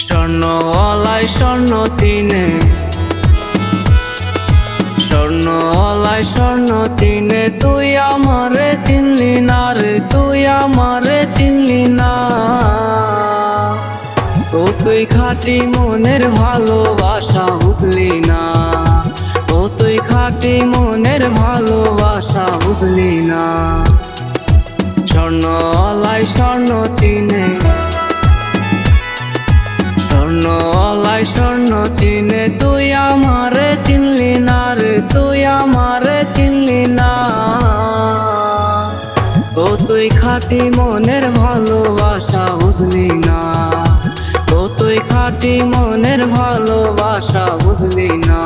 স্বর্ণওয়ালায় স্বর্ণ চিনে, স্বর্ণওয়ালায় স্বর্ণ চিনে, তুই আমারে চিনলি না রে, তুই আমারে চিনলি না। ও তুই খাঁটি মনের ভালোবাসা বুঝলি না, ও তুই খাঁটি মনের ভালোবাসা বুঝলি না। স্বর্ণওয়ালায় স্বর্ণ চিনে, স্বর্ণওয়ালায় স্বর্ণ চিনে, তুই আমারে চিনলি না রে, তুই আমারে চিনলি না। ও তুই খাঁটি মনের ভালোবাসা বুঝলি না, ও তুই খাঁটি মনের ভালোবাসা বুঝলি না।